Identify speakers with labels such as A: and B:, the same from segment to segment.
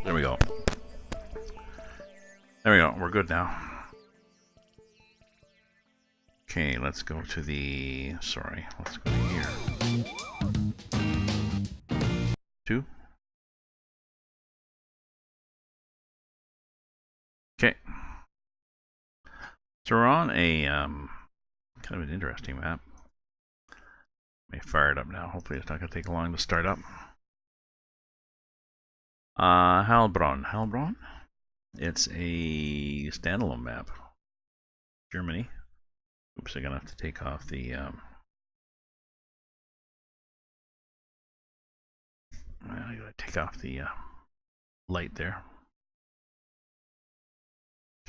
A: There we go. There we go. We're good now. Okay, let's go to the... Sorry, let's go to here. 2. Okay. So we're on a kind of an interesting map. Let me fire it up now. Hopefully it's not going to take long to start up. Heilbronn. Heilbronn? It's a standalone map. Germany. Oops, I'm going to have to take off the... I gotta take off the light there.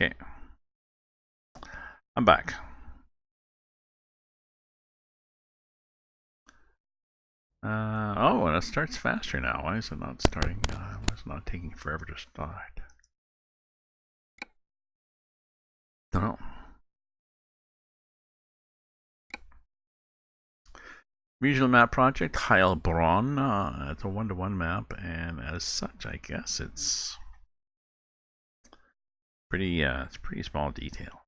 A: Okay. I'm back. Oh, and it starts faster now. Why is it not starting? Why is it not taking forever to start? Don't know. Regional map project, Heilbronn. It's a 1-to-1 map, and as such, I guess it's pretty small detail.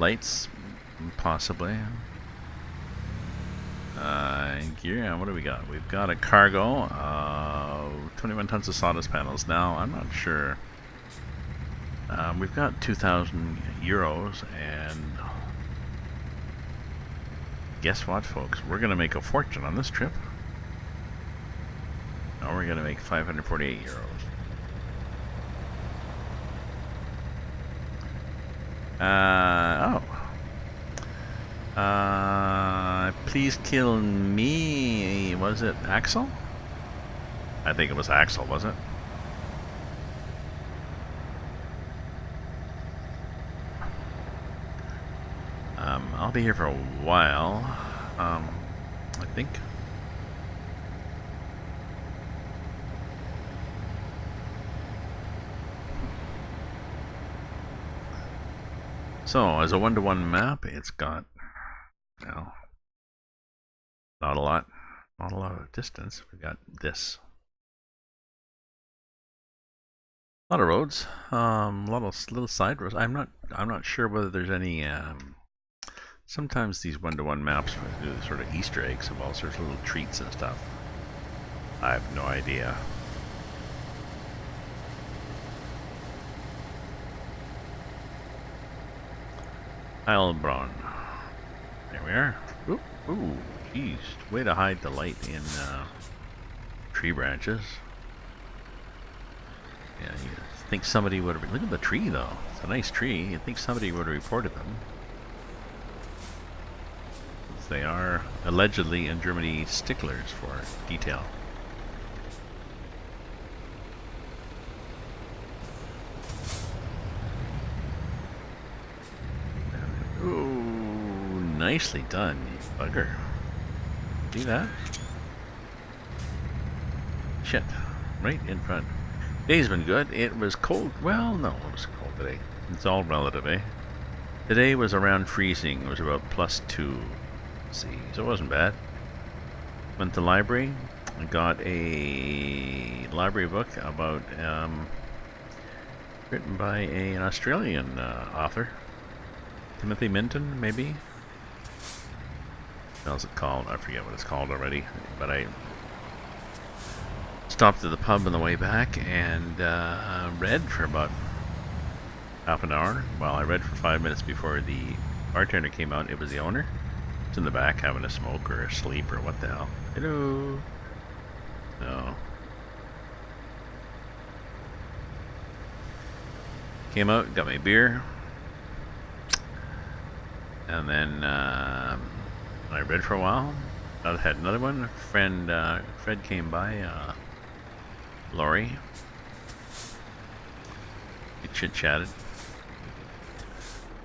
A: Lights, possibly. Gear, what do we got? We've got a cargo, 21 tons of sawdust panels. Now, I'm not sure. We've got 2,000 euros, and guess what, folks? We're going to make a fortune on this trip. Now we're going to make 548 euros. Please kill me. Was it Axel? I think it was Axel, was it? I'll be here for a while, I think. So, as a 1-to-1 map, it's got, well, not a lot of distance. We've got this. A lot of roads, a lot of little side roads. I'm not sure whether there's any, sometimes these 1-to-1 maps do sort of Easter eggs of all sorts of little treats and stuff. I have no idea. Heilbronn. There we are. Ooh, geez. Way to hide the light in tree branches. Yeah, you think somebody would have... Look at the tree, though. It's a nice tree. You'd think somebody would have reported them. They are allegedly in Germany sticklers for detail. Ooh, nicely done, you bugger. See that? Shit, right in front. Day's been good. It was cold. Well, no, it was cold today. It's all relative, eh? Today was around freezing. It was about +2. See, so it wasn't bad. Went to the library. I got a library book about written by an Australian author, Timothy Minton, maybe. How's it called? I forget what it's called already. But I stopped at the pub on the way back and read for about half an hour. Well, I read for 5 minutes before the bartender came out. It was the owner. In the back having a smoke or a sleep or what the hell. Hello. No. Came out, got my beer. And then I read for a while. I had another one. Fred came by. Lori. We chit-chatted.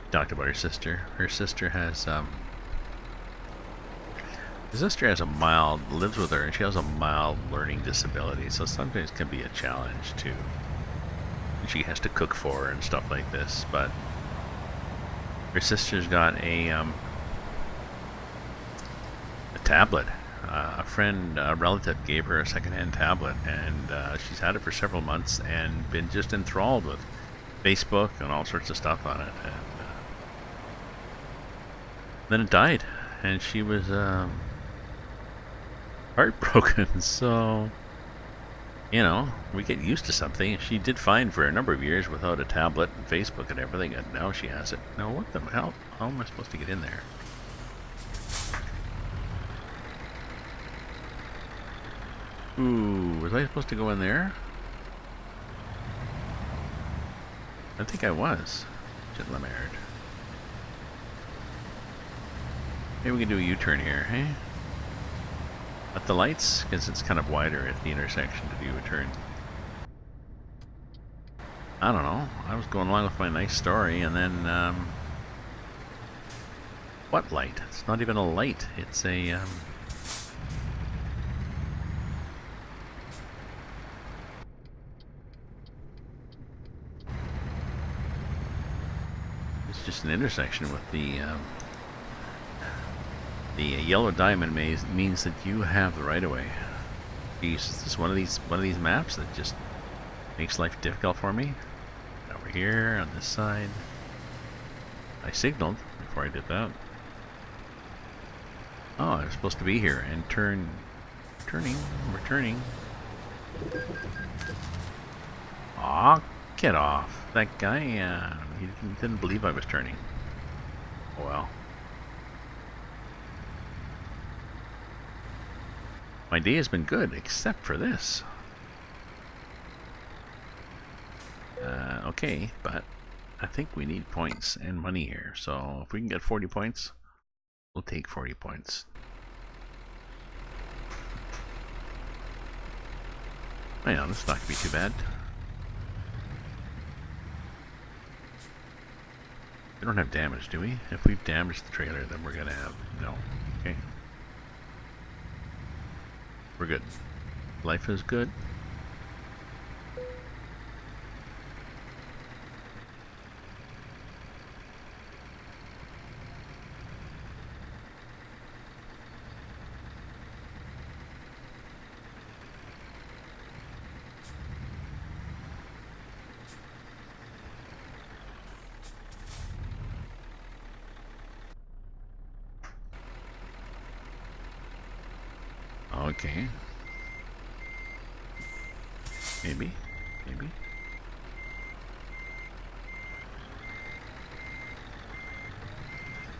A: Talked about her sister. Her sister has lives with her, and she has a mild learning disability, so sometimes it can be a challenge too. She has to cook for her and stuff like this, but her sister's got a tablet. A friend, a relative, gave her a secondhand tablet, and she's had it for several months and been just enthralled with Facebook and all sorts of stuff on it. And then it died, and she was heartbroken. So, you know, we get used to something. She did fine for a number of years without a tablet and Facebook and everything, and now she has it. Now, what the hell? How am I supposed to get in there? Ooh, was I supposed to go in there? I think I was. Lamard. Maybe we can do a U-turn here, hey? At the lights? Because it's kind of wider at the intersection to do a turn. I don't know. I was going along with my nice story, and then, what light? It's not even a light. It's a, it's just an intersection with the yellow diamond maze means that you have the right of way. Jeez, is this one of these maps that just makes life difficult for me? Over here on this side. I signaled before I did that. Oh, I was supposed to be here and returning. Aw, get off. That guy, he didn't believe I was turning. Oh well. My day has been good, except for this. Okay, but I think we need points and money here. So if we can get 40 points, we'll take 40 points. Oh yeah, this is not going to be too bad. We don't have damage, do we? If we've damaged the trailer, then we're going to have... No. Okay. We're good. Life is good. Okay. Maybe.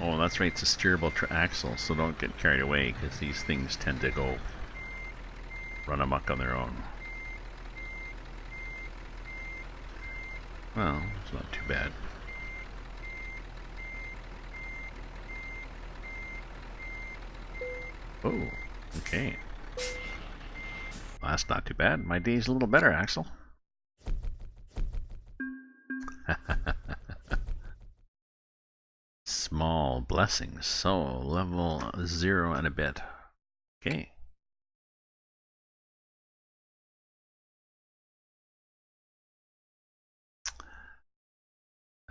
A: Oh, that's right, it's a steerable axle, so don't get carried away, because these things tend to go run amok on their own. Well, it's not too bad. Oh, okay. Well, that's not too bad. My day's a little better, Axel. Small blessings. So, level 0 and a bit. Okay.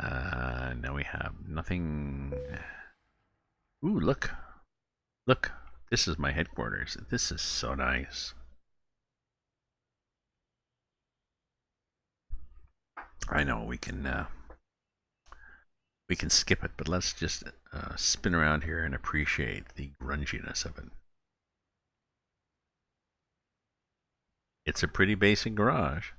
A: Now we have nothing. Ooh, look. Look. This is my headquarters. This is so nice. I know we can skip it, but let's just spin around here and appreciate the grunginess of it. It's a pretty basic garage.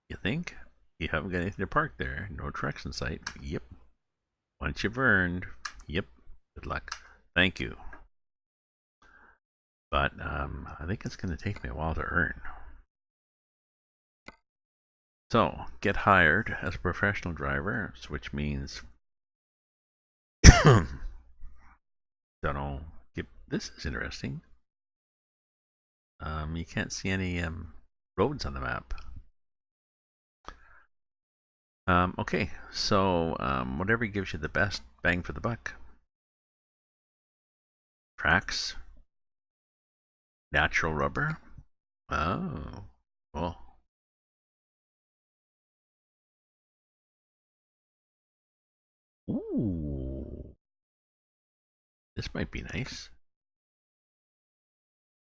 A: You think? You haven't got anything to park there. No trucks in sight. Yep. Once you've earned. Yep. Good luck. Thank you. But I think it's going to take me a while to earn. So, get hired as a professional driver, which means... Don't know. This is interesting. You can't see any roads on the map. Okay, so whatever gives you the best bang for the buck. Tracks. Natural rubber. Oh, cool. Ooh. This might be nice.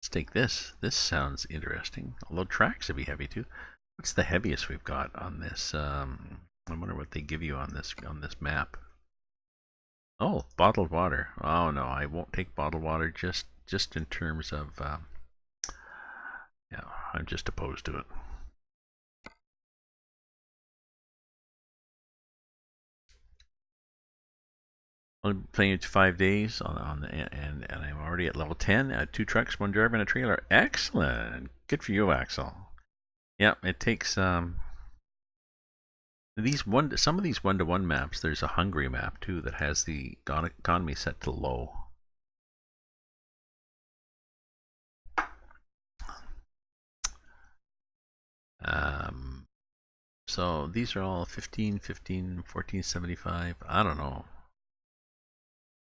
A: Let's take this. This sounds interesting. Although tracks would be heavy too. What's the heaviest we've got on this? I wonder what they give you on this map. Oh, bottled water. Oh no, I won't take bottled water. Just in terms of, yeah, I'm just opposed to it. I'm playing it 5 days and I'm already at level 10. 2 trucks, 1 driver, and a trailer. Excellent. Good for you, Axel. Yeah, it takes some of these 1-to-1 maps. There's a Hungary map too that has the economy set to low. So these are all 15, 15, 1475. I don't know.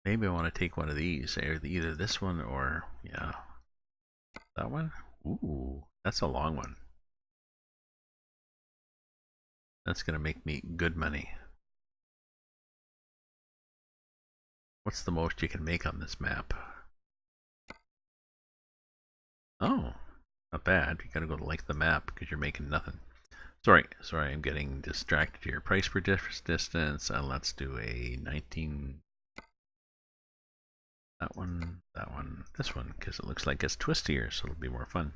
A: Maybe I want to take one of these, either this one or, yeah, that one. Ooh, that's a long one. That's going to make me good money. What's the most you can make on this map? Oh, not bad. You got to go to length of the map because you're making nothing. Sorry, I'm getting distracted here. Price per distance, and let's do a 19. That one, this one, because it looks like it's twistier, so it'll be more fun.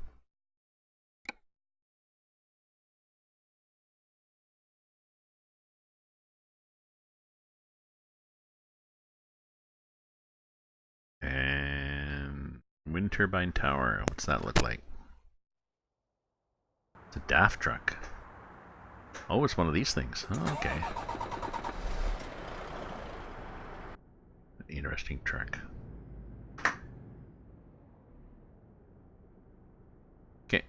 A: And wind turbine tower, what's that look like? It's a DAF truck. Oh, it's one of these things. Oh, okay. An interesting truck. Okay.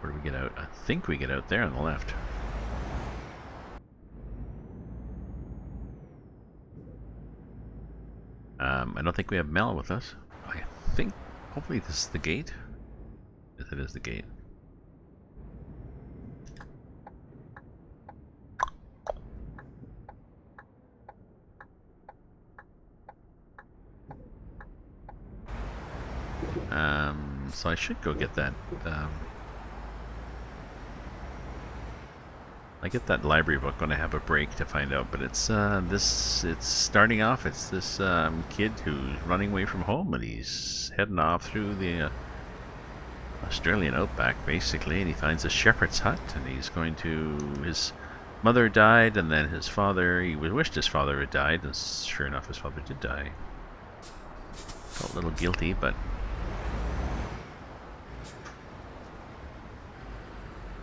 A: Where do we get out? I think we get out there on the left. I don't think we have Mel with us. I think, hopefully this is the gate. Yes, it is the gate. So I should go get that, I get that library book when I have a break to find out, but it's it's starting off, it's this kid who's running away from home, and he's heading off through the Australian outback, basically, and he finds a shepherd's hut, and he's going to, his mother died, and then his father, he wished his father had died, and sure enough his father did die. Felt a little guilty, but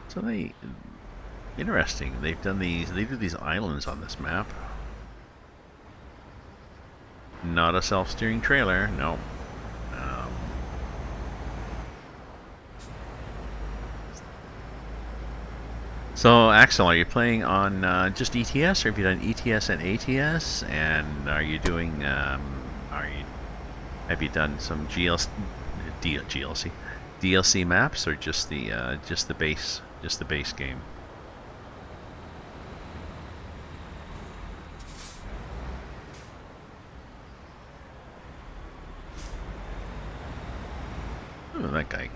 A: so interesting. They've done these. They do these islands on this map. Not a self-steering trailer. No. So, Axel, are you playing on just ETS, or have you done ETS and ATS? And are you doing? Have you done some DLC maps, or just the base game? Oh, that guy.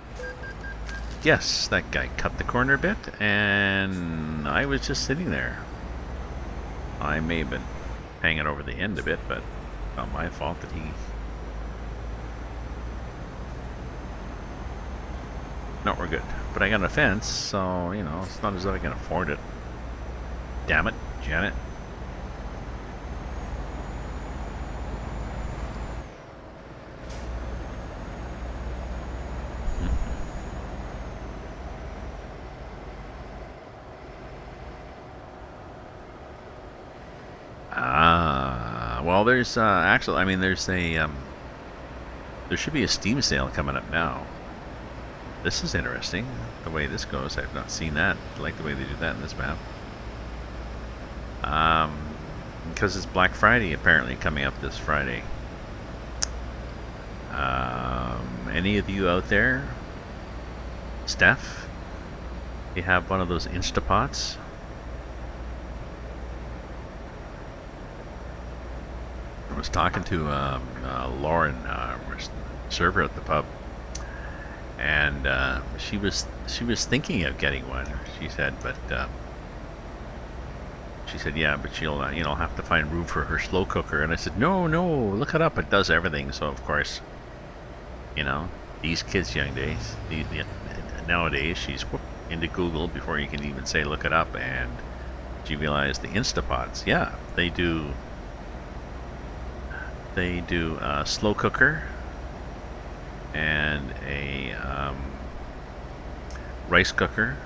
A: Yes, that guy cut the corner a bit, and I was just sitting there. I may have been hanging over the end a bit, but not my fault that he... No, we're good. But I got a fence, so, you know, it's not as though I can afford it. Damn it, Janet. Well, there's actually, I mean, there's a there should be a Steam sale coming up now. This is interesting, the way this goes. I've not seen that. I like the way they do that in this map. Because it's Black Friday apparently coming up this Friday. Any of you out there, Steph, you have one of those Instapots? was talking to Lauren, server at the pub, and she was thinking of getting one. She said, but yeah, but she'll have to find room for her slow cooker. And I said, no, look it up. It does everything. So of course, these kids young days, nowadays, she's into Google before you can even say look it up, and she realized the Instapots. Yeah, they do a slow cooker and a rice cooker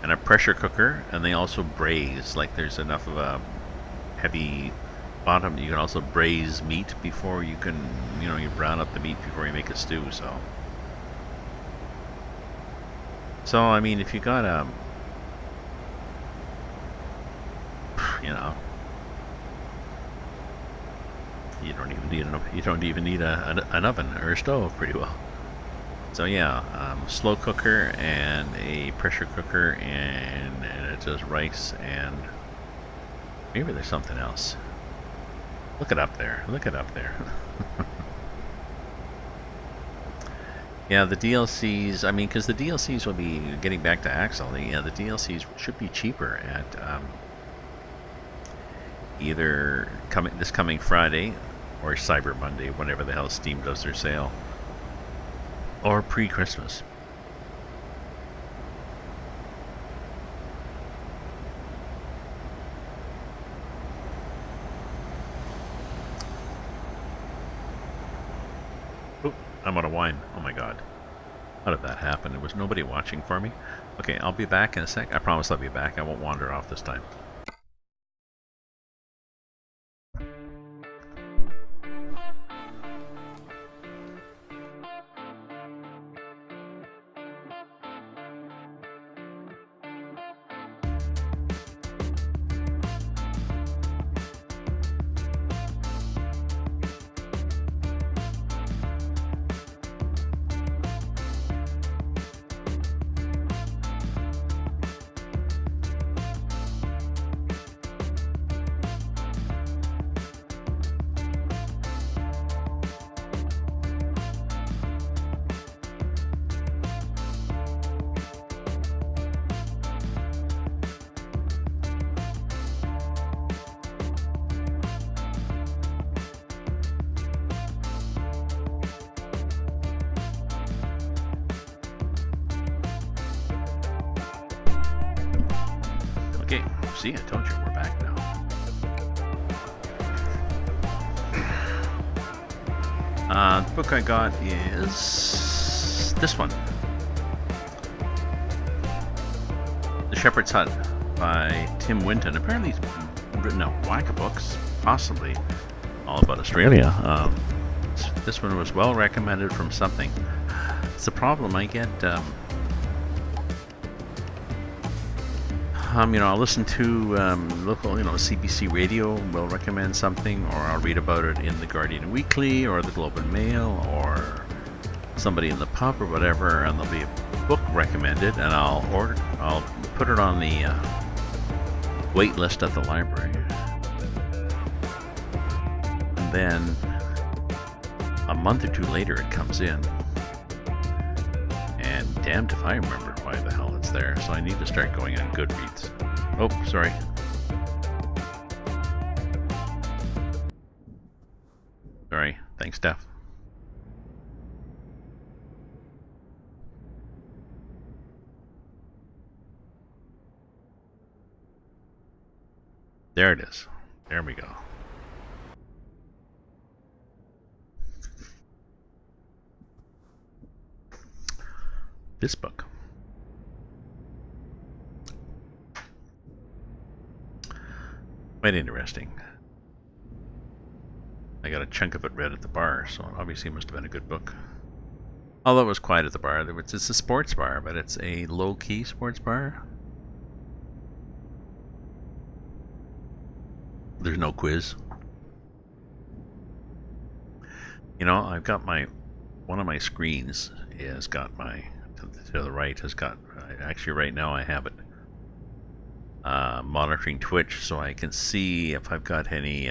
A: and a pressure cooker, and they also braise. Like, there's enough of a heavy bottom, you can also braise meat before you can, you brown up the meat before you make a stew. So I mean, if you got you don't even need an oven or a stove, pretty well. So yeah, slow cooker and a pressure cooker, and it does rice, and maybe there's something else. Look it up there. Yeah, the DLCs, I mean, because the DLCs will be getting back to Axel. The DLCs should be cheaper at either this coming Friday or Cyber Monday, whenever the hell Steam does their sale, or pre-Christmas. I'm out of wine. Oh my god. How did that happen? There was nobody watching for me. Okay, I'll be back in a sec. I promise I'll be back. I won't wander off this time. Okay, see, I told you, we're back now. The book I got is this one, The Shepherd's Hut by Tim Winton. Apparently he's written a whack of books, possibly all about Australia. This one was well recommended from something. It's the problem, I get I'll listen to local, CBC radio will recommend something, or I'll read about it in the Guardian Weekly or the Globe and Mail, or somebody in the pub or whatever, and there'll be a book recommended, and I'll put it on the wait list at the library, and then a month or two later it comes in, and damned if I remember why the hell it's there. So I need to start going on Goodreads. Oh, sorry. Sorry. Thanks, Steph. There it is. There we go. This book. Quite interesting. I got a chunk of it read at the bar, so obviously it must have been a good book. Although it was quiet at the bar. It's a sports bar, but it's a low-key sports bar. There's no quiz. I've got one of my screens has got to the right has got, actually right now I have it monitoring Twitch, so I can see if I've got any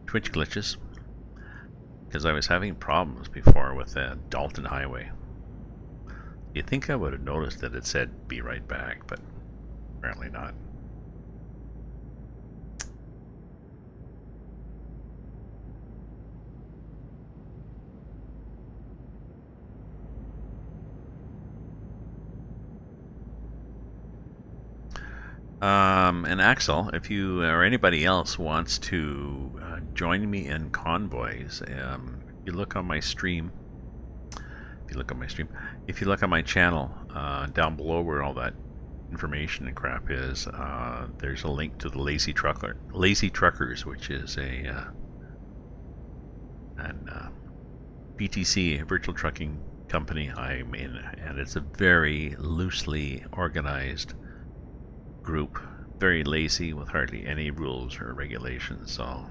A: Twitch glitches. Because I was having problems before with Dalton Highway. You'd think I would have noticed that it said be right back, but apparently not. And Axel, if you or anybody else wants to join me in convoys, if you look on my stream, if you look on my channel, down below where all that information and crap is, there's a link to the Lazy Truckers, which is an BTC, a virtual trucking company I'm in, and it's a very loosely organized group, very lazy with hardly any rules or regulations. So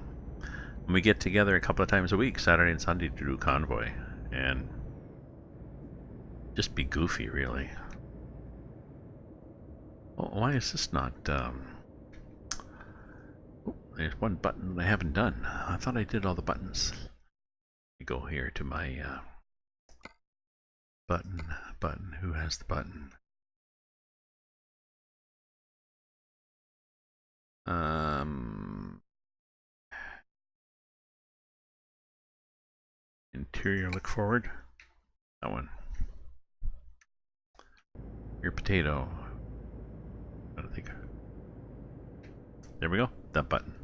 A: we get together a couple of times a week, Saturday and Sunday, to do convoy and just be goofy, really. Oh, why is this not oh, there's one button that I haven't done. I thought I did all the buttons. I go here to my button. Who has the button? Interior look forward. That one. Your potato. I don't think. There we go. That button.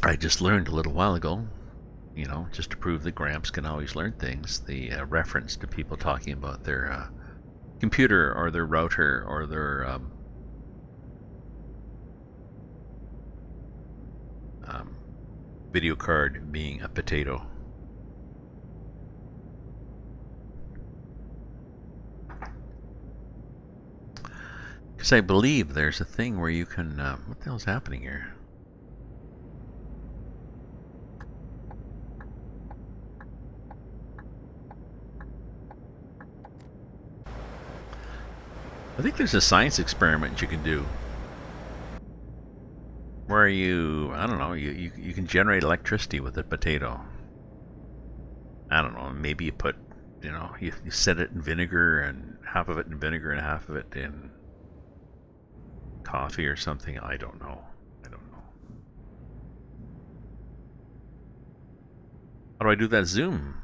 A: I just learned a little while ago, you know, just to prove that Gramps can always learn things, the reference to people talking about their computer or their router or their video card being a potato. Because I believe there's a thing where you can, what the hell's happening here? I think there's a science experiment you can do where you, I don't know, you can generate electricity with a potato. I don't know, maybe you put, you know, you set it in vinegar and half of it in vinegar and half of it in coffee or something. I don't know. How do I do that zoom?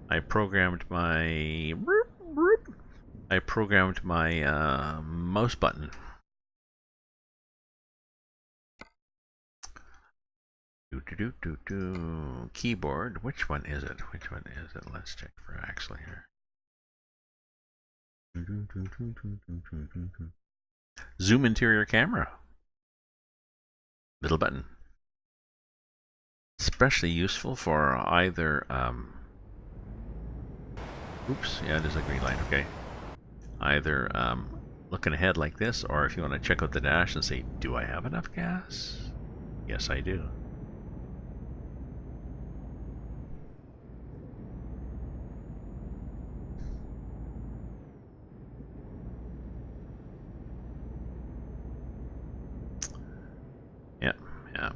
A: I programmed my mouse button. Keyboard. Which one is it? Let's check for Axel here. Zoom interior camera. Middle button. Especially useful for either oops, yeah, there's a green light, okay. Either looking ahead like this, or if you want to check out the dash and say, do I have enough gas? Yes, I do. Yeah.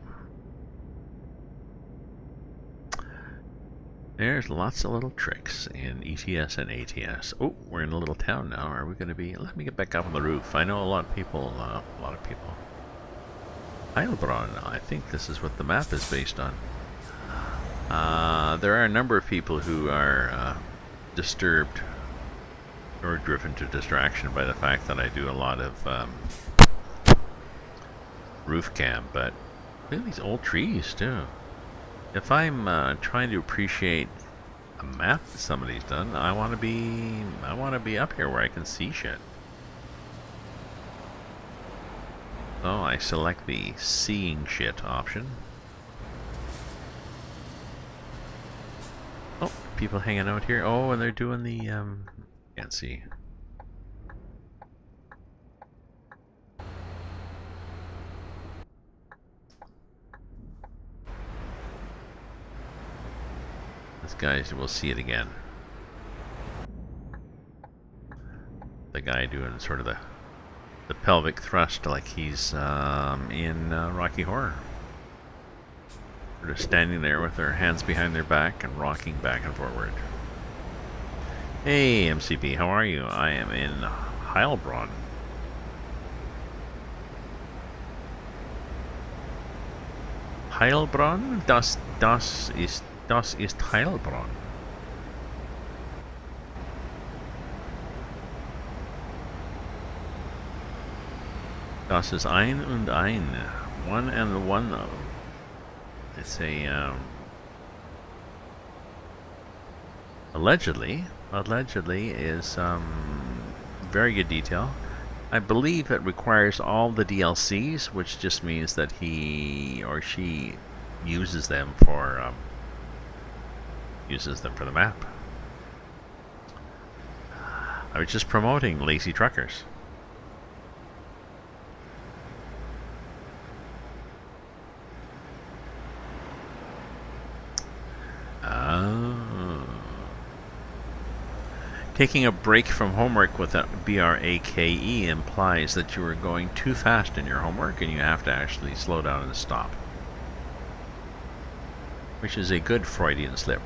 A: There's lots of little tricks in ETS and ATS. Oh, we're in a little town now. Are we going to be... Let me get back up on the roof. I know a lot of people... Heilbronn. I think this is what the map is based on. There are a number of people who are disturbed or driven to distraction by the fact that I do a lot of roof cam, but look at these old trees too. If I'm trying to appreciate a map that somebody's done, I want to be up here where I can see shit. So I select the seeing shit option. Oh, people hanging out here. Oh, and they're doing the can't see. This guy's, we'll see it again. The guy doing sort of the the pelvic thrust like he's in Rocky Horror. They're just standing there with their hands behind their back and rocking back and forward. Hey MCB, how are you? I am in Heilbronn. Heilbronn? Das ist Heilbronn. Das ist ein und ein. One and one. It's a allegedly is very good detail. I believe it requires all the DLCs, which just means that he or she uses them for the map. I was just promoting Lazy Truckers. Taking a break from homework with a BRAKE implies that you are going too fast in your homework and you have to actually slow down and stop. Which is a good Freudian slip.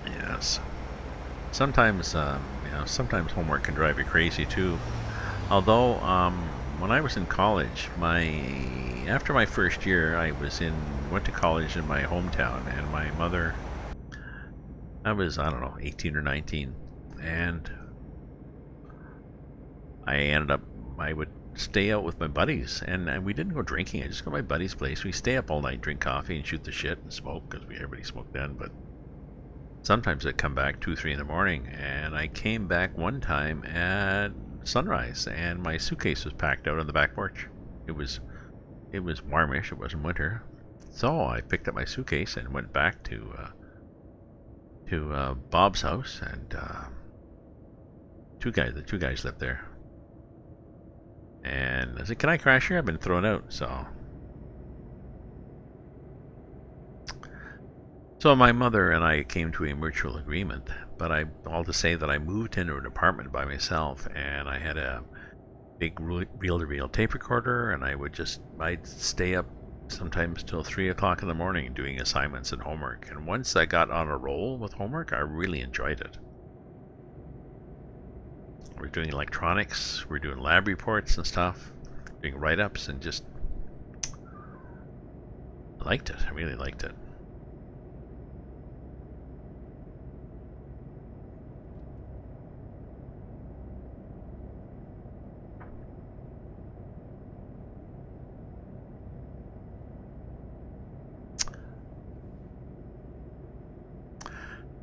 A: Yes. Sometimes, sometimes homework can drive you crazy too. Although, when I was in college, after my first year, I went to college in my hometown, and my mother, I was, I don't know, 18 or 19, and I would stay out with my buddies, and we didn't go drinking. I just go to my buddy's place. We stay up all night, drink coffee, and shoot the shit and smoke, because everybody smoked then, but sometimes I'd come back 2, 3 in the morning, and I came back one time at sunrise, and my suitcase was packed out on the back porch. It was warmish. It wasn't winter, so I picked up my suitcase and went back to Bob's house, and the two guys lived there, and I said, "Can I crash here? I've been thrown out." So my mother and I came to a mutual agreement, but all to say that I moved into an apartment by myself, and I had a big reel-to-reel tape recorder, and I'd stay up sometimes till 3 o'clock in the morning doing assignments and homework. And once I got on a roll with homework, I really enjoyed it. We're doing electronics, we're doing lab reports and stuff, doing write-ups, and just liked it. I really liked it.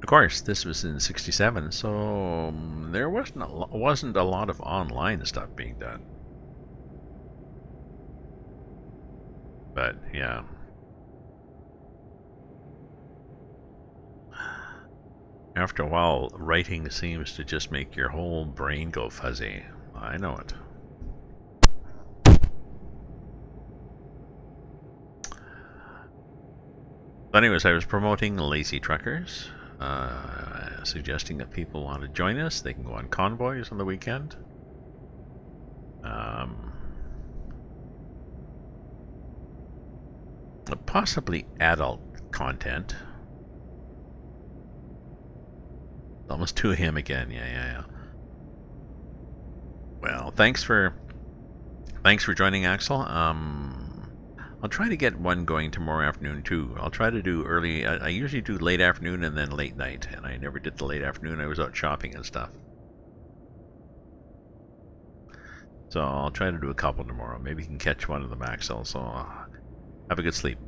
A: Of course, this was in '67, so there wasn't a lot of online stuff being done. But yeah, after a while, writing seems to just make your whole brain go fuzzy. I know it. But anyways, I was promoting Lazy Truckers. Suggesting that people want to join us, they can go on convoys on the weekend. Possibly adult content. Almost to him again. Yeah. Well, thanks for joining, Axel. I'll try to get one going tomorrow afternoon too. I'll try to do early. I usually do late afternoon and then late night, and I never did the late afternoon. I was out shopping and stuff. So I'll try to do a couple tomorrow. Maybe you can catch one of them, Axel. So have a good sleep.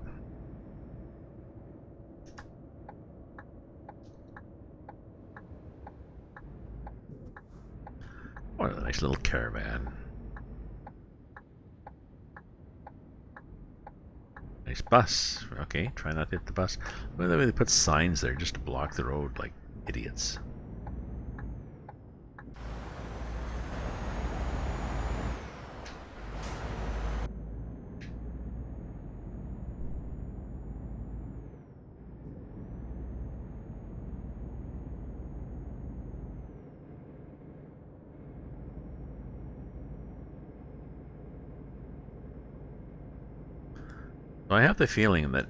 A: What a nice little caravan. Nice bus. Okay, try not to hit the bus. By the way, they put signs there just to block the road like idiots. So I have the feeling that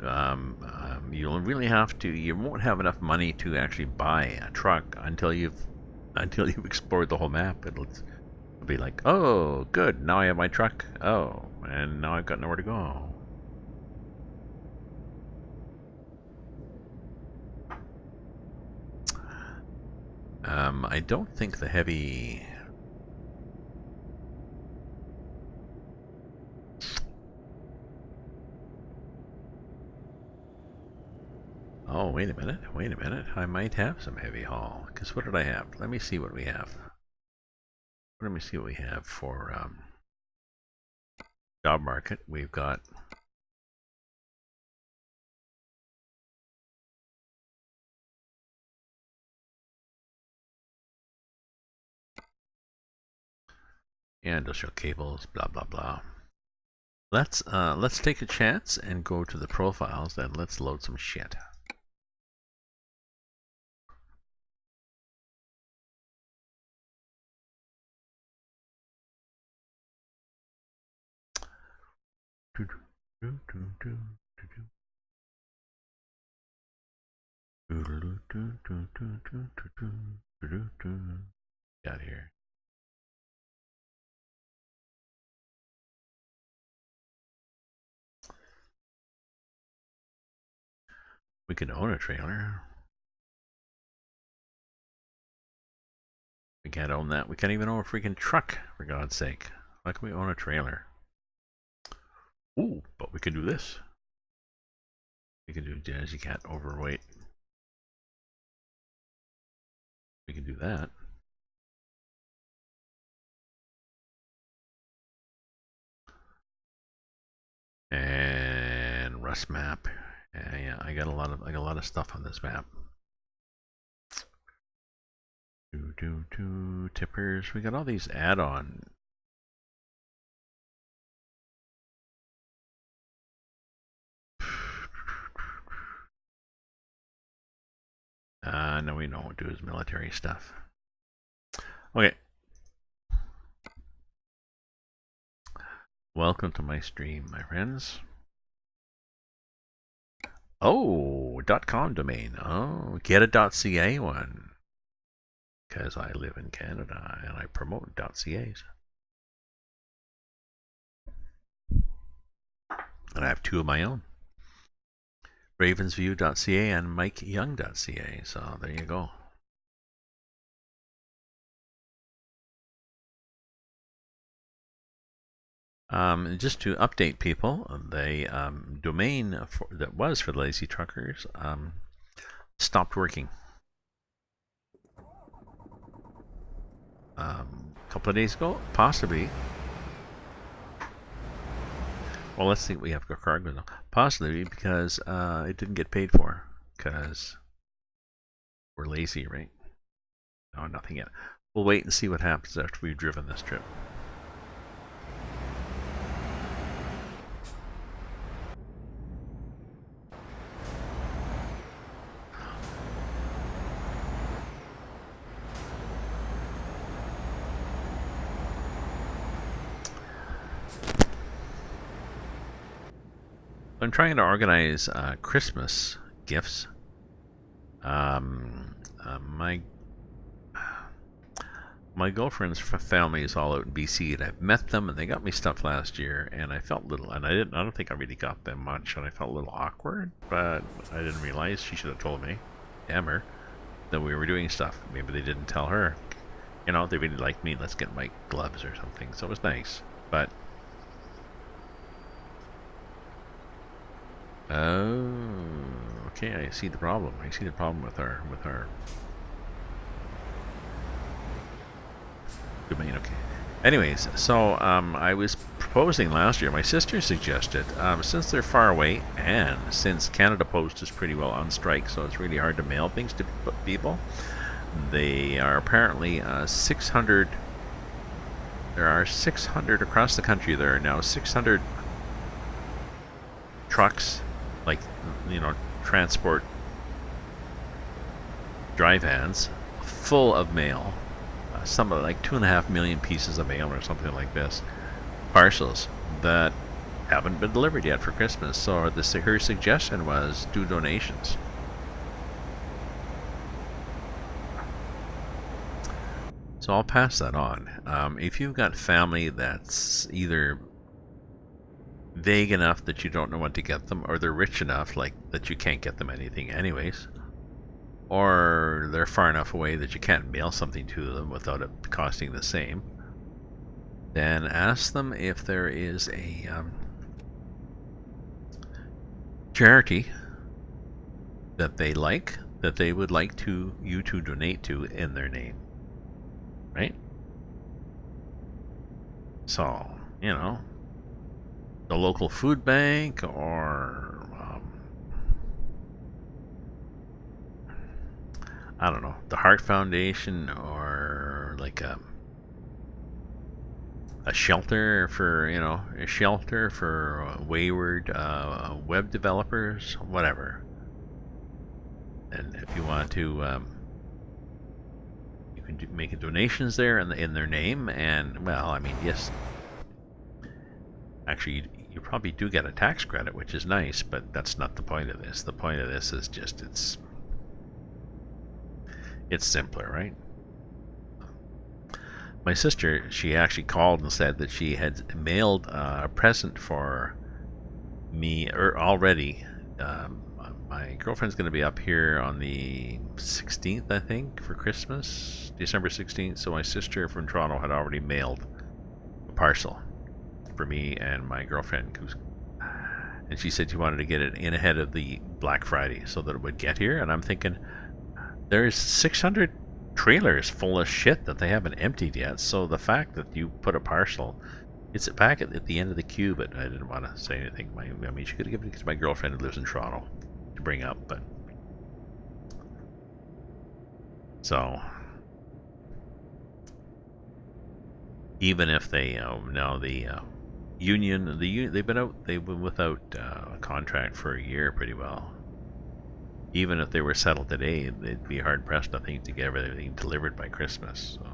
A: you'll really have to. You won't have enough money to actually buy a truck until you've explored the whole map. It'll be like, oh, good, now I have my truck. Oh, and now I've got nowhere to go. I don't think the heavy. Oh, wait a minute. Wait a minute. I might have some heavy haul. Because what did I have? Let me see what we have. Let me see what we have for job market. We've got industrial cables, blah blah blah. Let's take a chance and go to the profiles and let's load some shit. Got here. We can own a trailer. We can't own that. We can't even own a freaking truck, for God's sake. How can we own a trailer? Ooh, but we can do this. We can do Jazzy Cat overweight. We can do that. And Rust map. Yeah, I got a lot of stuff on this map. Tippers. We got all these add-on. No, we don't do his military stuff. Okay. Welcome to my stream, my friends. Oh, .com domain. Oh, get a .ca one. Because I live in Canada and I promote .cas. And I have two of my own. Ravensview.ca and MikeYoung.ca. So there you go. Just to update people, the domain that was for the Lazy Truckers stopped working. A couple of days ago, possibly. Well, let's see what we have for cargo now. Possibly because it didn't get paid for because we're lazy, right? No, nothing yet. We'll wait and see what happens after we've driven this trip. I'm trying to organize Christmas gifts. My girlfriend's family is all out in BC, and I've met them, and they got me stuff last year, and I felt little, and I don't think I really got them much, and I felt a little awkward, but I didn't realize. She should have told me, damn her, that we were doing stuff. Maybe they didn't tell her. You know, they really liked me. Let's get my gloves or something. So it was nice, but. Oh, okay. I see the problem. I see the problem with our domain. Okay. Anyways, so I was proposing last year. My sister suggested, since they're far away, and since Canada Post is pretty well on strike, so it's really hard to mail things to people. They are apparently 600. There are 600 across the country. There are now 600 trucks, like, you know, transport dry vans full of mail, some like 2.5 million pieces of mail or something like this, parcels that haven't been delivered yet for Christmas. So her suggestion was do donations. So I'll pass that on. If you've got family that's either vague enough that you don't know what to get them, or they're rich enough like that you can't get them anything anyways, or they're far enough away that you can't mail something to them without it costing the same, then ask them if there is a charity that they like, that they would like you to donate to in their name, right? So, you know, the local food bank, or I don't know, the Heart Foundation, or like a shelter for, wayward web developers, whatever. And if you want to, you can make donations there in their name. And well, I mean, yes, actually, you probably do get a tax credit, which is nice, but that's not the point of this. The point of this is just it's simpler, right? My sister, she actually called and said that she had mailed a present for me already. My girlfriend's going to be up here on the 16th, I think, for Christmas, December 16th. So my sister from Toronto had already mailed a parcel for me and my girlfriend, and she said she wanted to get it in ahead of the Black Friday so that it would get here. And I'm thinking, there's 600 trailers full of shit that they haven't emptied yet. So the fact that you put a parcel, it's back at the end of the queue, but I didn't want to say anything. I mean, she could have given it to my girlfriend who lives in Toronto to bring up, but so even if they now the union, they've been without a contract for a year pretty well. Even if they were settled today, they'd be hard pressed, I think, to get everything delivered by Christmas. So.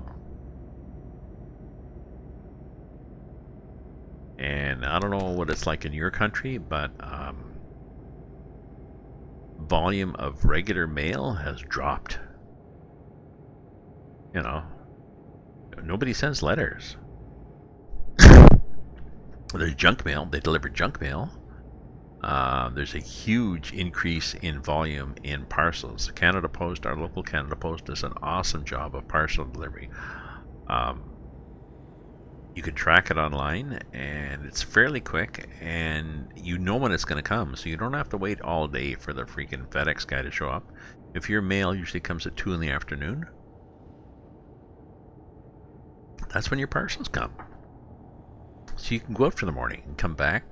A: And I don't know what it's like in your country, but volume of regular mail has dropped. You know, nobody sends letters. There's junk mail. They deliver junk mail. There's a huge increase in volume in parcels. Canada Post, our local Canada Post, does an awesome job of parcel delivery. You can track it online, and it's fairly quick, and you know when it's going to come, so you don't have to wait all day for the freaking FedEx guy to show up. If your mail usually comes at 2 in the afternoon, that's when your parcels come. So you can go out for the morning and come back,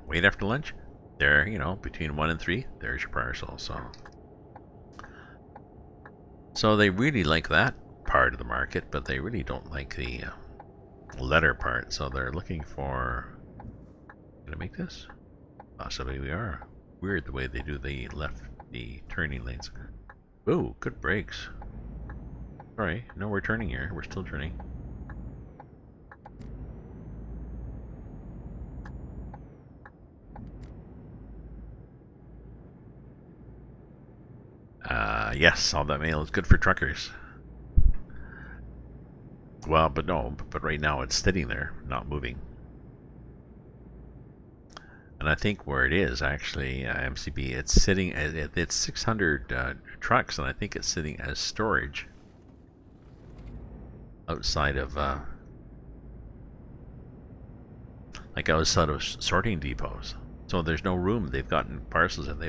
A: wait after lunch. There, between 1 and 3, there's your parcel. So they really like that part of the market, but they really don't like the letter part. So they're looking for. Gonna make this? Possibly we are. Weird the way they do the turning lanes. Ooh, good brakes. Sorry, no, we're turning here. We're still turning. Yes, all that mail is good for truckers. Well, but right now it's sitting there, not moving. And I think where it is, actually, MCB, it's sitting, it's 600 trucks, and I think it's sitting as storage outside of, outside of sorting depots. So there's no room. They've gotten parcels, and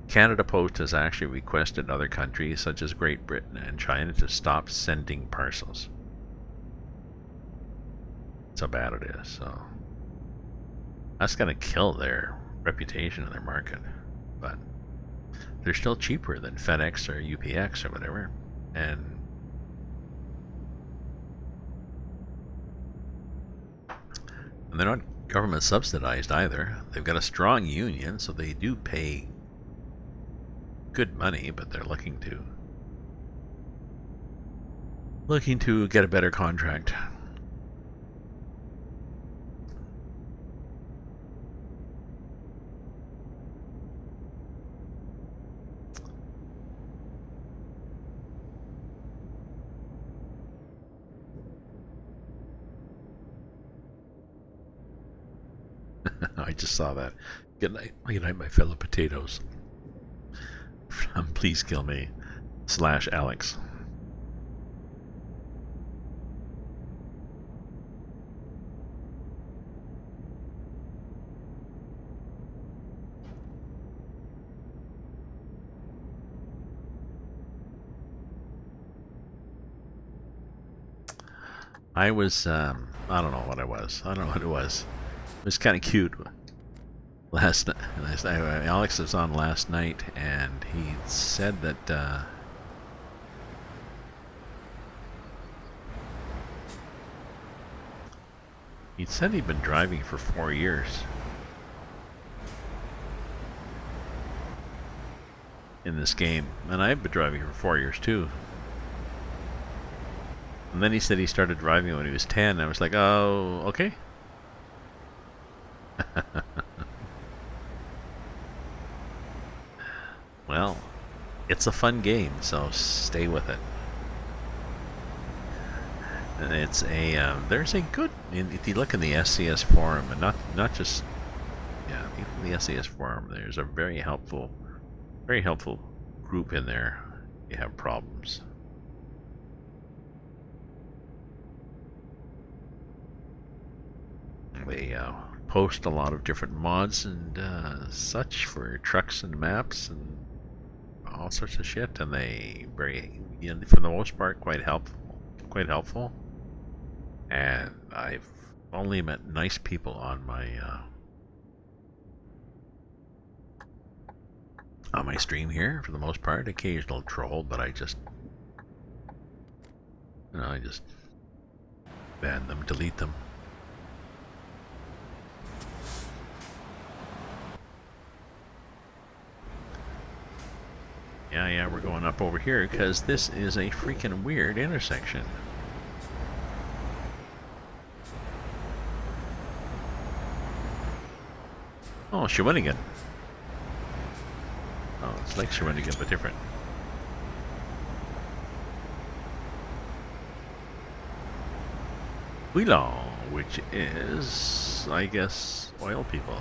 A: Canada Post has actually requested other countries, such as Great Britain and China, to stop sending parcels. That's how bad it is. So that's going to kill their reputation in their market. But they're still cheaper than FedEx or UPX or whatever. And they're not government subsidized either. They've got a strong union, so they do pay good money, but they're looking to get a better contract. I just saw that. Good night, my fellow potatoes. Please kill me. / Alex. I was, I don't know what I was. I don't know what it was. It was kind of cute. Last night, Alex was on last night, and he said that he said he'd been driving for 4 years in this game, and I've been driving for 4 years too. And then he said he started driving when he was 10. I was like, oh, okay. Well, it's a fun game, so stay with it. And it's a there's a good, if you look in the SCS forum, and not just, yeah, even the SCS forum, there's a very helpful group in there. You have problems. They post a lot of different mods and such for trucks and maps and all sorts of shit, and they very, for the most part, quite helpful. And I've only met nice people on my stream here for the most part. Occasional troll, but I just ban them, delete them. Yeah, we're going up over here because this is a freaking weird intersection. Oh, Shawinigan. Oh, it's like Shawinigan, but different. Wheelaw, which is, I guess, oil people.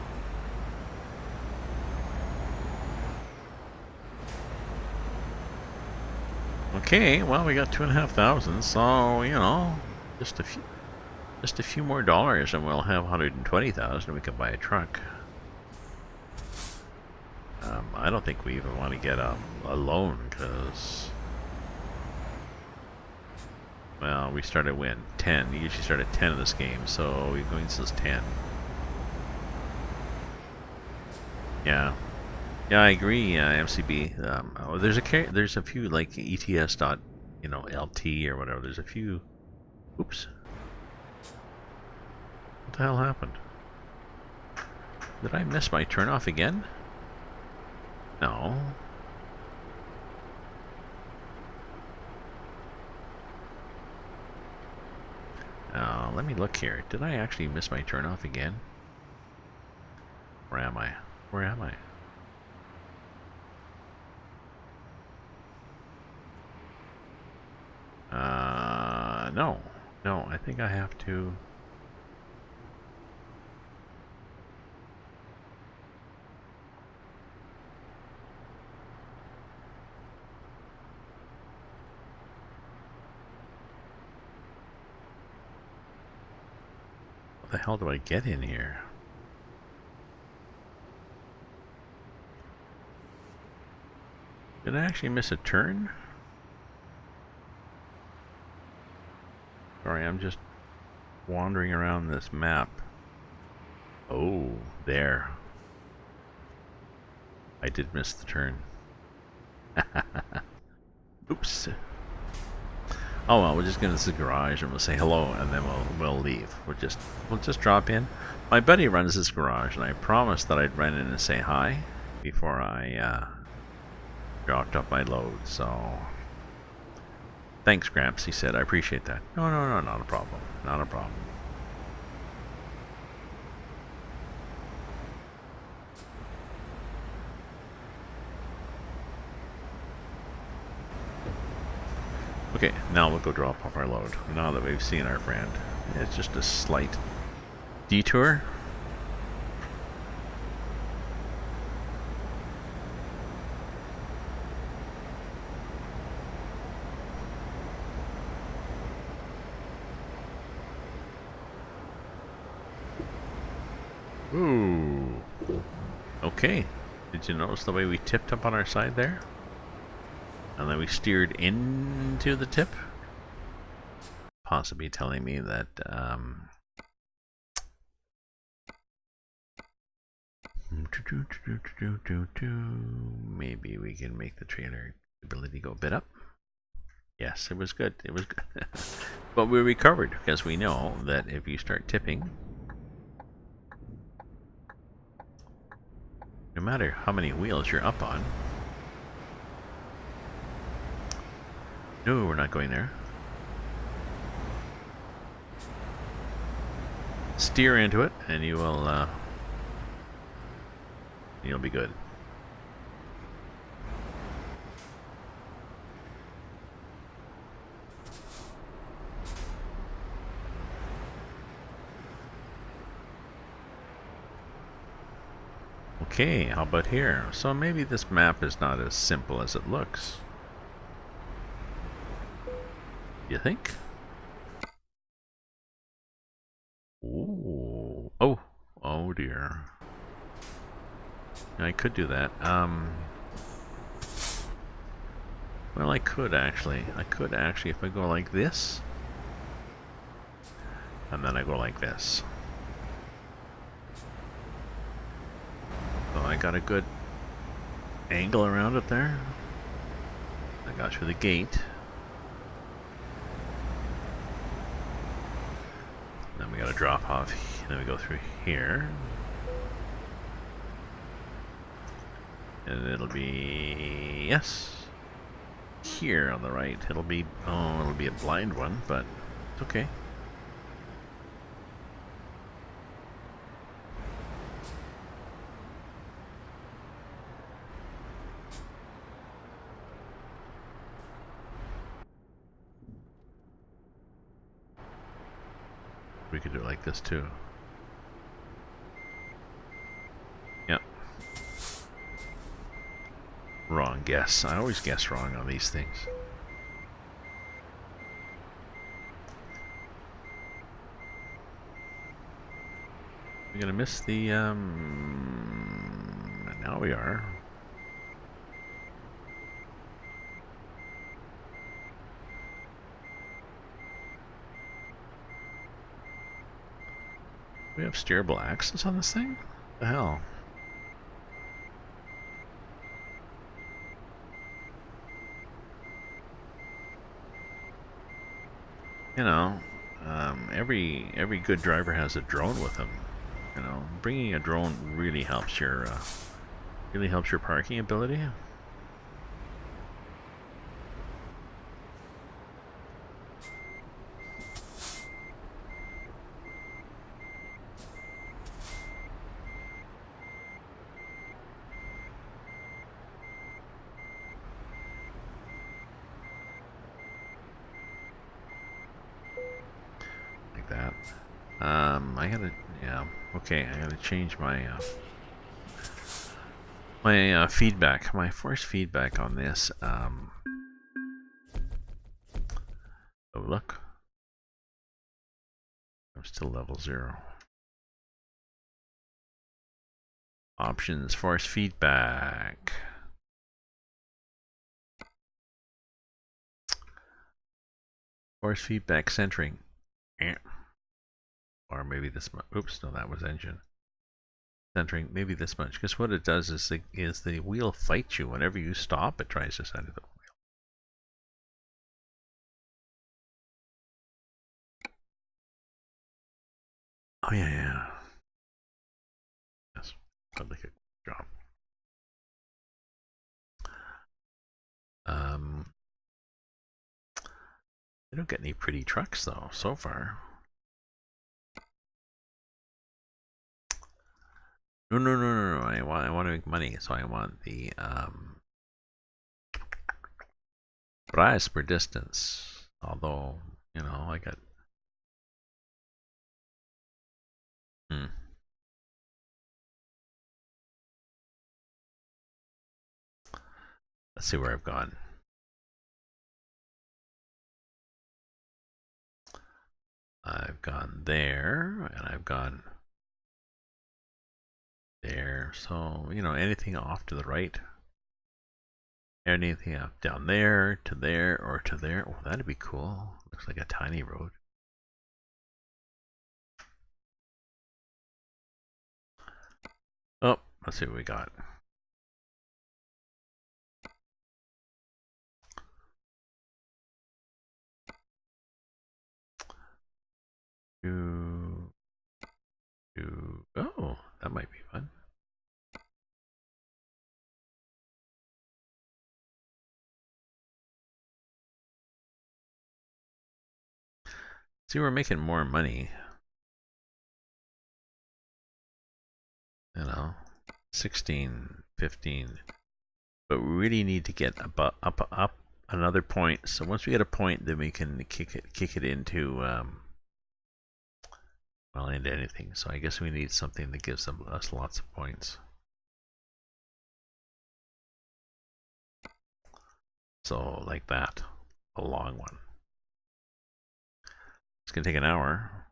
A: Okay, well, we got 2,500, so just a few more dollars, and we'll have 120,000. We can buy a truck. I don't think we even want to get a loan because, well, we started when 10. You usually start at 10 in this game, so we're going since 10. Yeah. Yeah, I agree, MCB. There's a few like ETS dot, LT or whatever. There's a few. Oops. What the hell happened? Did I miss my turnoff again? No. Let me look here. Did I actually miss my turnoff again? Where am I? Where am I? No, I think I have to. What the hell do I get in here? Did I actually miss a turn? Sorry, I'm just wandering around this map. Oh, there. I did miss the turn. Oops. Oh well, we'll just get into the garage and we'll say hello, and then we'll leave. We'll just drop in. My buddy runs this garage, and I promised that I'd run in and say hi before I dropped off my load. So thanks, Gramps, he said. I appreciate that. No, not a problem. Not a problem. Okay, now we'll go drop off our load. Now that we've seen our friend. It's just a slight detour. Ooh. Okay. Did you notice the way we tipped up on our side there? And then we steered into the tip? Possibly telling me that, maybe we can make the trailer ability go a bit up. Yes, it was good. It was good. But we recovered because we know that if you start tipping, no matter how many wheels you're up on. No, we're not going there. Steer into it and you will you'll be good. Okay, how about here? So maybe this map is not as simple as it looks. You think? Ooh. Oh. Oh dear. I could do that. Well, I could actually. If I go like this. And then I go like this. So I got a good angle around it there. I got through the gate. Then we got to drop off. Then we go through here. And it'll be, yes, here on the right. It'll be, oh, it'll be a blind one, but it's okay. We could do it like this too. Yep. Wrong guess. I always guess wrong on these things. We're gonna miss the, now we are. We have steerable axles on this thing? What the hell? You know, every good driver has a drone with them. You know, bringing a drone really helps your parking ability. Like that. I gotta, yeah, okay, I gotta change my feedback, my force feedback on this. Oh look, I'm still level 0. Options, force feedback. Force feedback centering. Or maybe this much. Oops, no, that was engine. Centering, maybe this much. Because what it does is the wheel fights you. Whenever you stop, it tries to center the wheel. Oh, yeah. Yes, sounds like a job. I don't get any pretty trucks, though, so far. No. I want to make money, so I want the price per distance. Although, you know, I got. Let's see where I've gone. I've gone there, and I've gone there. So, you know, anything off to the right, anything up down there, to there, or to there. Oh, that'd be cool. Looks like a tiny road. Oh, let's see what we got. Oh, that might be fun. See, we're making more money. You know, 16, 15. But we really need to get up another point. So once we get a point, then we can kick it into well, into anything. So I guess we need something that gives us lots of points. So like that, a long one. It's gonna take an hour.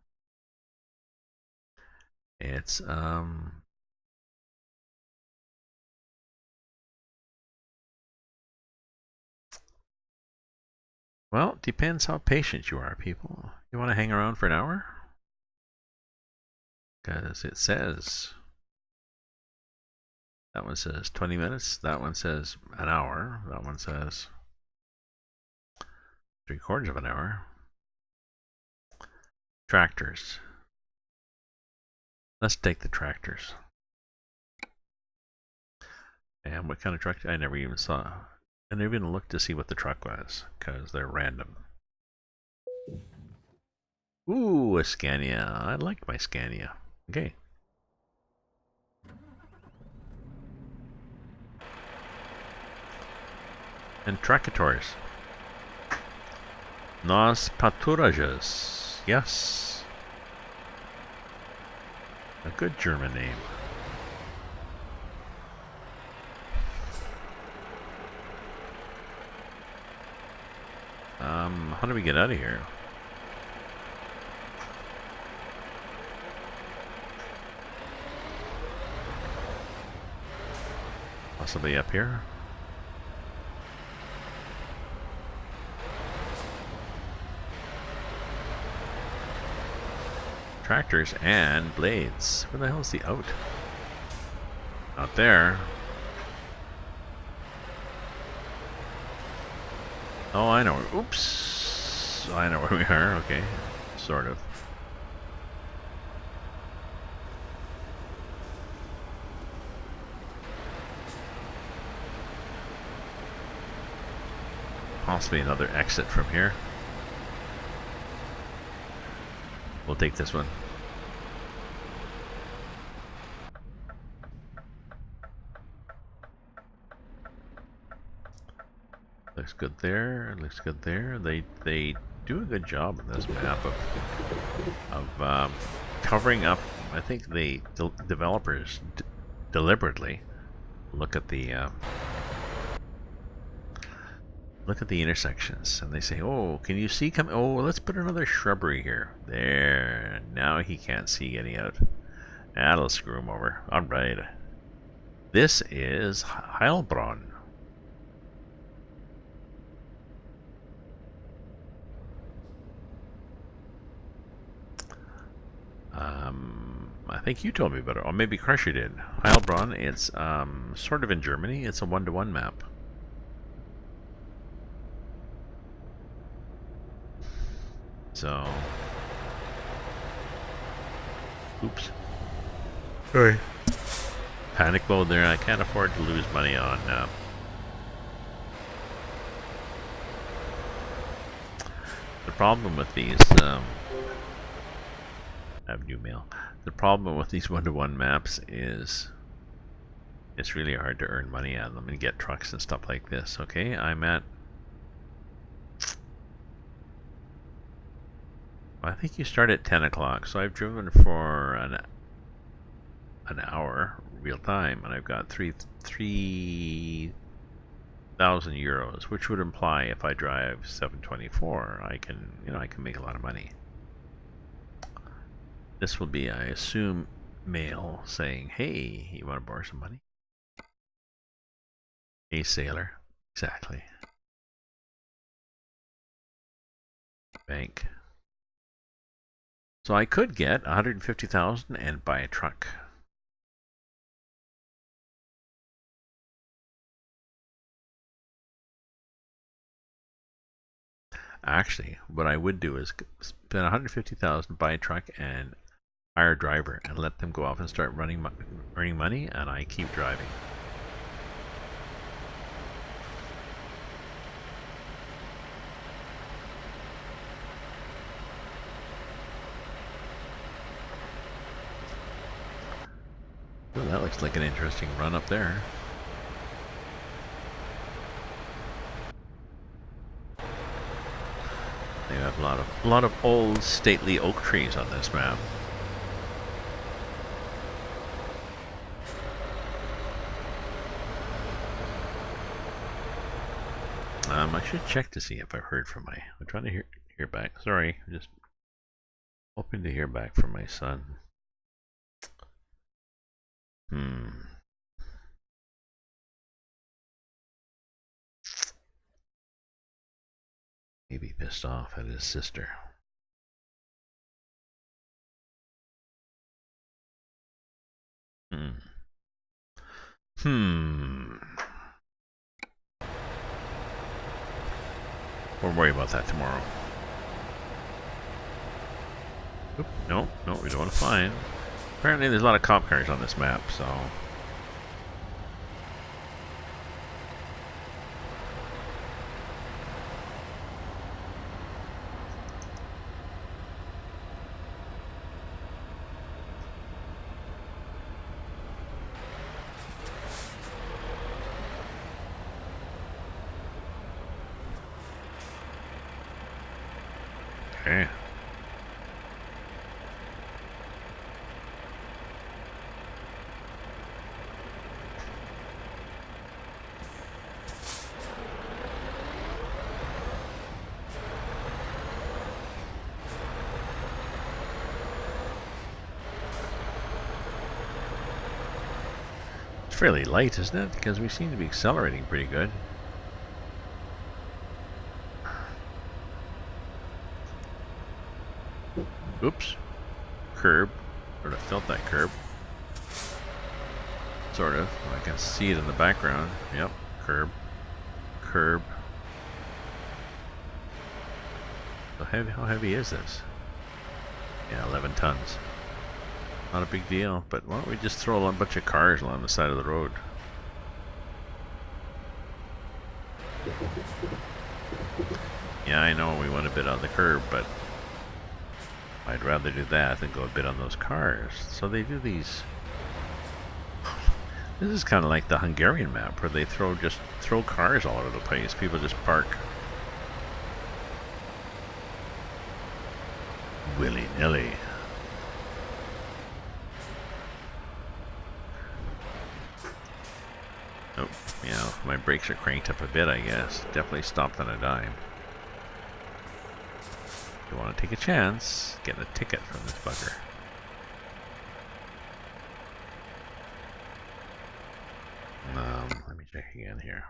A: It's well, it depends how patient you are, people. You want to hang around for an hour? Because it says, that one says 20 minutes, that one says an hour, that one says 3/4 of an hour. Tractors. Let's take the tractors. And what kind of truck? I never even saw. I never even looked to see what the truck was, because they're random. Ooh, a Scania. I like my Scania. Okay. And tractors. Nos Paturages. Yes. A good German name. How do we get out of here? Possibly up here? Tractors and blades. Where the hell is the out? Out there. Oh, I know. Oops. I know where we are. Okay. Sort of. Possibly another exit from here. We'll take this one. Looks good there. Looks good there. They do a good job on this map of covering up. I think the developers deliberately look at the intersections, and they say, "Oh, can you see? Come. Oh, let's put another shrubbery here. There. Now he can't see getting out. That'll screw him over. All right. This is Heilbronn." I think you told me about it, or maybe Crusher did. Heilbronn, it's sort of in Germany. It's a 1-to-1 map. So, oops. Sorry. Panic mode there. I can't afford to lose money on the problem with these. I have new mail. The problem with these 1-to-1 maps is it's really hard to earn money on them and get trucks and stuff like this. Okay, I'm at. I think you start at 10 o'clock, so I've driven for an hour real time, and I've got 3,000 euros, which would imply if I drive 724, I can make a lot of money. This will be, I assume, mail saying, hey, you want to borrow some money? Hey, sailor. Exactly. Bank. So I could get 150,000 and buy a truck. Actually, what I would do is spend 150,000, buy a truck, and hire a driver, and let them go off and start earning money, and I keep driving. Ooh, that looks like an interesting run up there. They have a lot of old stately oak trees on this map. I should check to see if I've heard from I'm trying to hear back. Sorry, I'm just hoping to hear back from my son. Maybe pissed off at his sister. We'll worry about that tomorrow. Oop, no, we don't want to find. Apparently there's a lot of cop cars on this map, so... Okay. It's fairly light, isn't it? Because we seem to be accelerating pretty good. Oops. Curb. Sort of felt that curb. Sort of. I can see it in the background. Yep. Curb. Curb. How heavy is this? Yeah, 11 tons. Not a big deal, but why don't we just throw a bunch of cars along the side of the road? Yeah, I know we went a bit on the curb, but I'd rather do that than go a bit on those cars. So they do these... This is kind of like the Hungarian map, where they just throw cars all over the place. People just park willy-nilly. Oh, yeah, my brakes are cranked up a bit, I guess. Definitely stopped on a dime. You want to take a chance, get a ticket from this bugger. Let me check again here.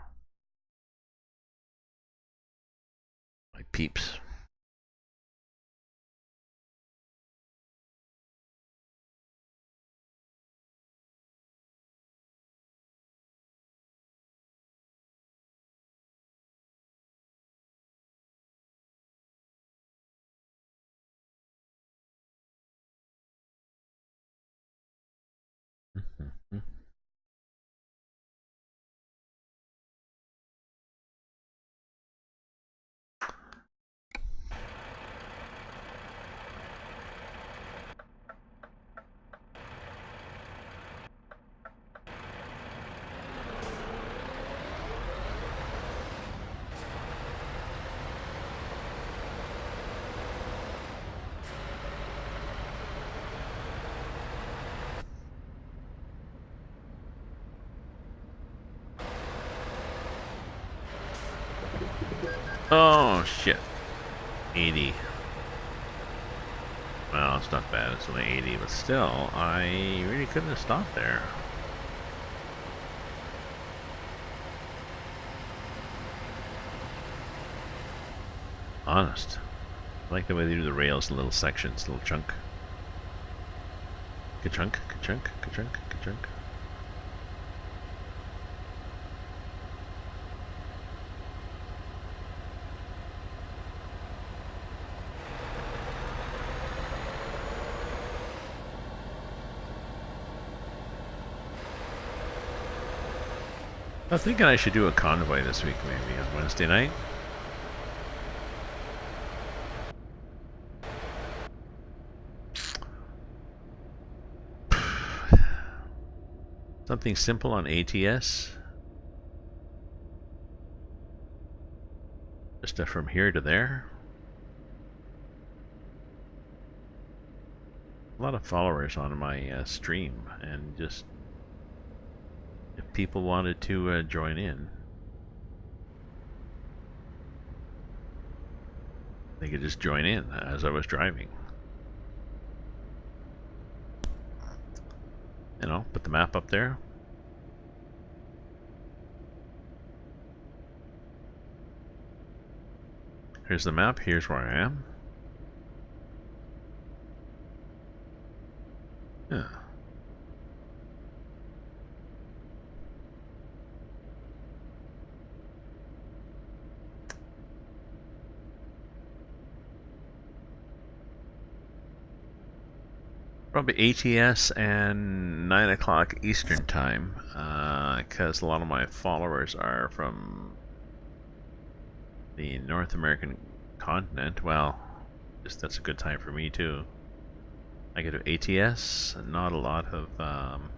A: My peeps. Oh, shit. 80. Well, it's not bad. It's only 80, but still, I really couldn't have stopped there. Honest. I like the way they do the rails in little sections, little chunk. Ka-chunk, ka-chunk, ka-chunk, ka-chunk. I was thinking I should do a convoy this week, maybe on Wednesday night. Something simple on ATS. Just from here to there. A lot of followers on my stream, and just if people wanted to join in, they could just join in as I was driving. You know, put the map up there. Here's the map, here's where I am. Yeah. Probably ATS and 9 o'clock Eastern time, because a lot of my followers are from the North American continent. Well, just that's a good time for me too. I go to ATS, not a lot of, want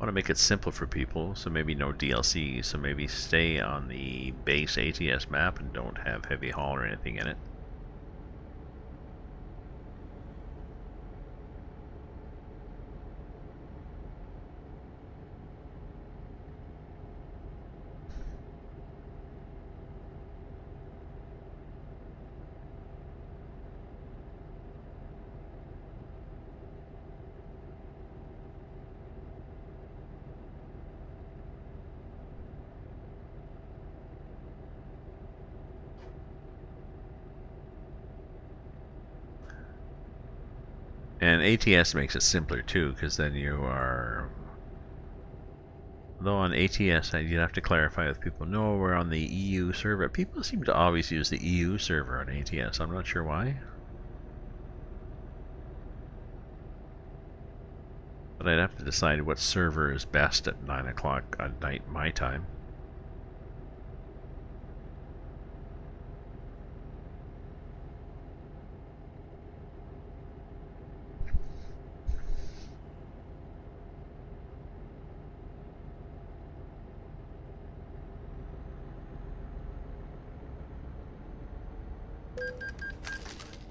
A: to make it simple for people, so maybe no DLC, so maybe stay on the base ATS map and don't have heavy haul or anything in it. And ATS makes it simpler too, because then you are... Though on ATS, you'd have to clarify with people, no, we're on the EU server. People seem to always use the EU server on ATS. I'm not sure why. But I'd have to decide what server is best at 9 o'clock at night, my time.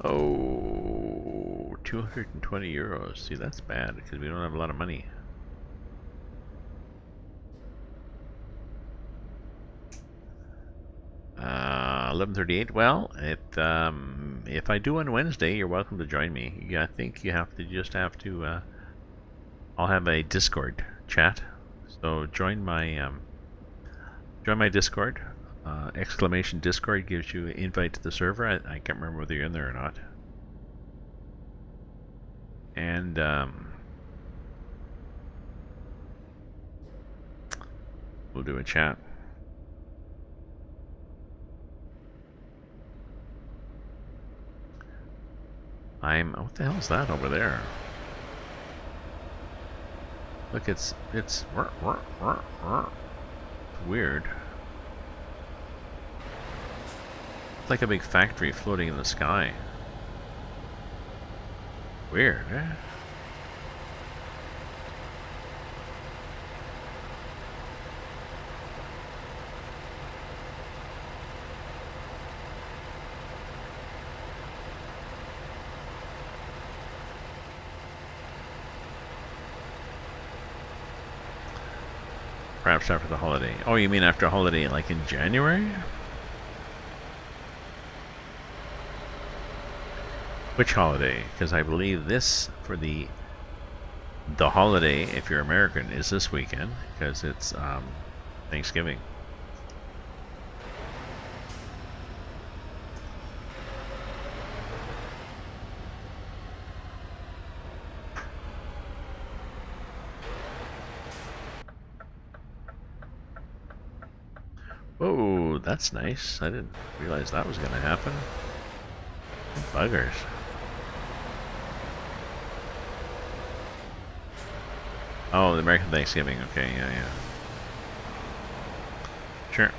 A: Oh, 220 euros. See, that's bad because we don't have a lot of money. Uh, 11:38. Well, if I do on Wednesday, you're welcome to join me. I think you just have to. I'll have a Discord chat, so join my Discord. Exclamation Discord gives you an invite to the server. I can't remember whether you're in there or not. And we'll do a chat. What the hell is that over there? Look, it's weird. It's like a big factory floating in the sky. Weird, eh? Perhaps after the holiday. Oh, you mean after a holiday, like in January? Which holiday? Because I believe this for the holiday, if you're American, is this weekend because it's Thanksgiving. Oh, that's nice. I didn't realize that was going to happen. Buggers. Oh, the American Thanksgiving. Okay, yeah. Sure.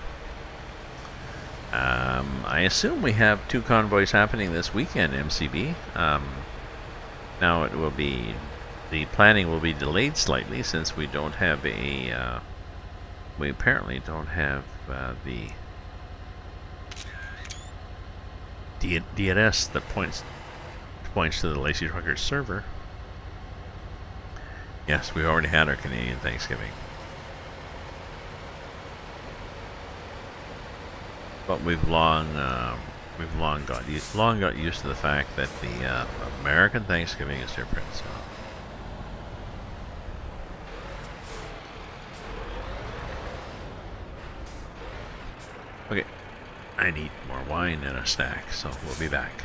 A: I assume we have 2 convoys happening this weekend, MCB. Now it will be, the planning will be delayed slightly since we don't have a, we apparently don't have the DNS that points to the Lacey Truckers server. Yes, we already had our Canadian Thanksgiving. But we've long got used to the fact that the American Thanksgiving is different. So. Okay, I need more wine and a snack, so we'll be back.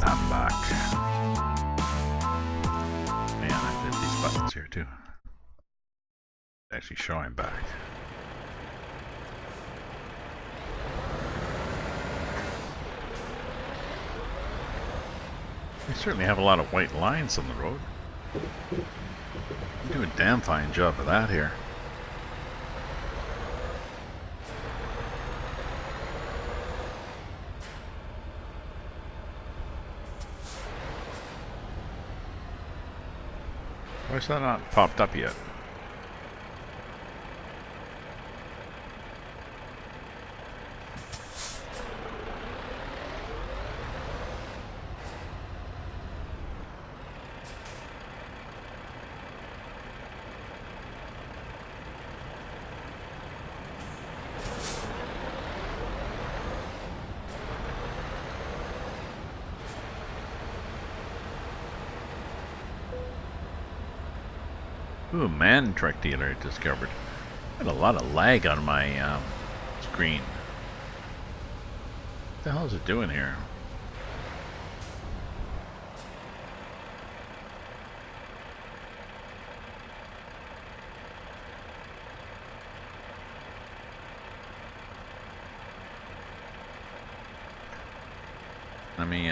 A: I'm back. Man, I did these buttons here too. Actually show I'm back. We certainly have a lot of white lines on the road. We do a damn fine job of that here. Why is that not popped up yet? Ooh, man truck dealer discovered. Got a lot of lag on my screen. What the hell is it doing here? Let me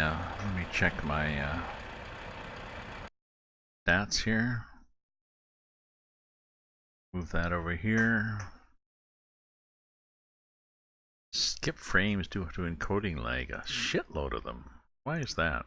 A: check my stats here. Move that over here. Skip frames due to encoding lag. A shitload of them. Why is that?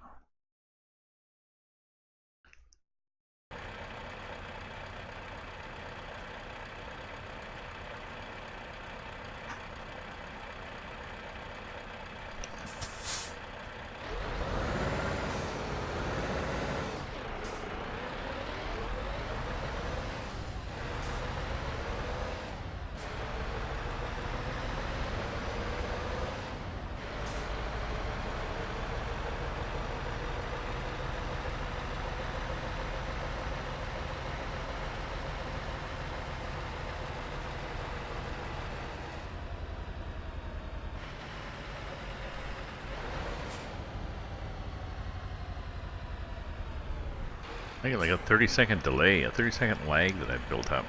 A: I got like a 30-second delay, a 30-second lag that I've built up.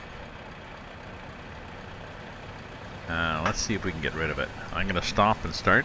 A: Let's see if we can get rid of it. I'm going to stop and start.